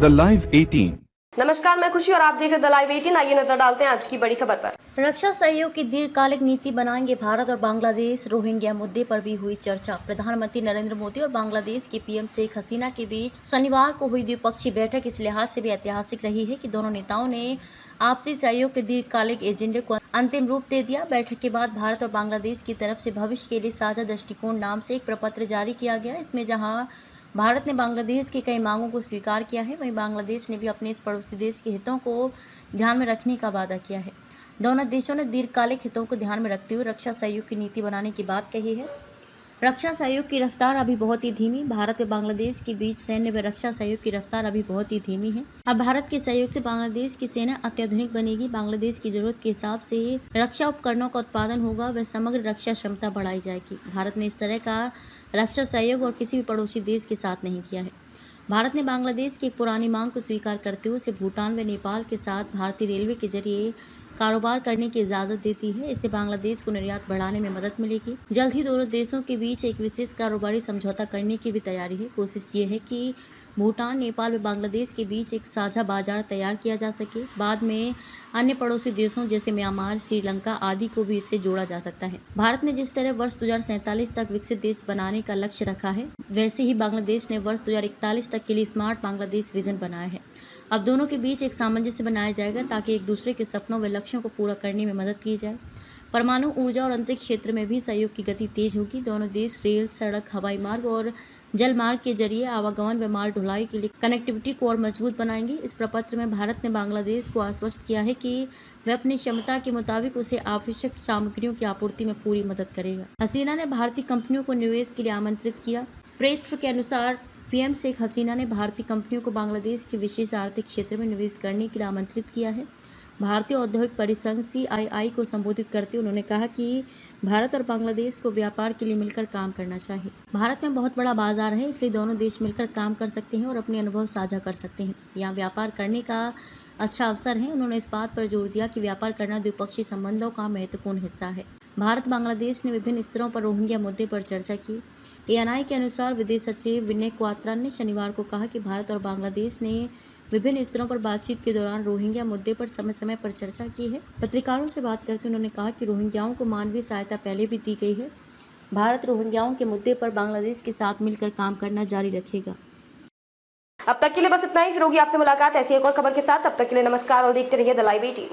The live 18। नमस्कार, मैं खुशी और आप देख रहे हैं द लाइव 18। आइए नजर डालते हैं आज की बड़ी खबर पर। रक्षा सहयोग की दीर्घकालिक नीति बनाएंगे भारत और बांग्लादेश। रोहिंग्या मुद्दे पर भी हुई चर्चा। प्रधानमंत्री नरेंद्र मोदी और बांग्लादेश की पीएम शेख हसीना के बीच शनिवार को हुई द्विपक्षीय बैठक इस लिहाज से भी ऐतिहासिक रही है कि दोनों नेताओं ने आपसी सहयोग के दीर्घकालिक एजेंडे को अंतिम रूप दे दिया। बैठक के बाद भारत और बांग्लादेश की तरफ से भविष्य के लिए साझा दृष्टिकोण नाम से एक प्रपत्र जारी किया गया। इसमें जहां भारत ने बांग्लादेश की कई मांगों को स्वीकार किया है, वहीं बांग्लादेश ने भी अपने इस पड़ोसी देश के हितों को ध्यान में रखने का वादा किया है। दोनों देशों ने दीर्घकालिक हितों को ध्यान में रखते हुए रक्षा सहयोग की नीति बनाने की बात कही है। रक्षा सहयोग की रफ्तार अभी बहुत ही धीमी। भारत व बांग्लादेश के बीच सैन्य व रक्षा सहयोग की रफ्तार अभी बहुत ही धीमी है। अब भारत के सहयोग से बांग्लादेश की सेना अत्याधुनिक बनेगी। बांग्लादेश की जरूरत के हिसाब से रक्षा उपकरणों का उत्पादन होगा व समग्र रक्षा क्षमता बढ़ाई जाएगी। भारत ने इस तरह का रक्षा सहयोग और किसी भी पड़ोसी देश के साथ नहीं किया है। भारत ने बांग्लादेश की एक पुरानी मांग को स्वीकार करते हुए उसे भूटान व नेपाल के साथ भारतीय रेलवे के जरिए कारोबार करने की इजाज़त देती है। इससे बांग्लादेश को निर्यात बढ़ाने में मदद मिलेगी। जल्द ही दोनों देशों के बीच एक विशेष कारोबारी समझौता करने की भी तैयारी है। कोशिश ये है कि भूटान, नेपाल व बांग्लादेश के बीच एक साझा बाजार तैयार किया जा सके। बाद में अन्य पड़ोसी देशों जैसे म्यांमार, श्रीलंका आदि को भी इससे जोड़ा जा सकता है। भारत ने जिस तरह वर्ष 2047 तक विकसित देश बनाने का लक्ष्य रखा है, वैसे ही बांग्लादेश ने वर्ष 2041 तक के लिए स्मार्ट बांग्लादेश विजन बनाया है। अब दोनों के बीच एक सामंजस्य बनाया जाएगा ताकि एक दूसरे के सपनों व लक्ष्यों को पूरा करने में मदद की जाए। परमाणु ऊर्जा और अंतरिक्ष क्षेत्र में भी सहयोग की गति तेज होगी। दोनों देश रेल, सड़क, हवाई मार्ग और जल मार्ग के जरिए आवागमन व माल ढुलाई के लिए कनेक्टिविटी को और मजबूत बनाएंगे। इस प्रपत्र में भारत ने बांग्लादेश को आश्वस्त किया है कि वह अपनी क्षमता के मुताबिक उसे आवश्यक सामग्रियों की आपूर्ति में पूरी मदद करेगा। हसीना ने भारतीय कंपनियों को निवेश के लिए आमंत्रित किया। प्रेस के अनुसार पीएम शेख हसीना ने भारतीय कंपनियों को बांग्लादेश के विशेष आर्थिक क्षेत्र में निवेश करने के लिए आमंत्रित किया है। भारतीय औद्योगिक परिसंघ CII को संबोधित करते हुए उन्होंने कहा कि भारत और बांग्लादेश को व्यापार के लिए मिलकर काम करना चाहिए। भारत में बहुत बड़ा बाजार है, इसलिए दोनों देश मिलकर काम कर सकते हैं और अपने अनुभव साझा कर सकते हैं। यहाँ व्यापार करने का अच्छा अवसर है। उन्होंने इस बात पर जोर दिया कि व्यापार करना द्विपक्षीय संबंधों का महत्वपूर्ण हिस्सा है। भारत बांग्लादेश ने विभिन्न स्तरों पर रोहिंग्या मुद्दे पर चर्चा की। ANI के अनुसार विदेश सचिव विनय क्वात्रा ने शनिवार को कहा कि भारत और बांग्लादेश ने विभिन्न स्तरों पर बातचीत के दौरान रोहिंग्या मुद्दे पर समय समय पर चर्चा की है। पत्रकारों से बात करते उन्होंने कहा कि रोहिंग्याओं को मानवीय सहायता पहले भी दी गई है। भारत रोहिंग्याओं के मुद्दे पर बांग्लादेश के साथ मिलकर काम करना जारी रखेगा। अब तक के लिए बस इतना ही। फिर होगी आपसे मुलाकात ऐसी एक और खबर के साथ। तब तक के लिए नमस्कार और देखते रहिए द लाइव 18।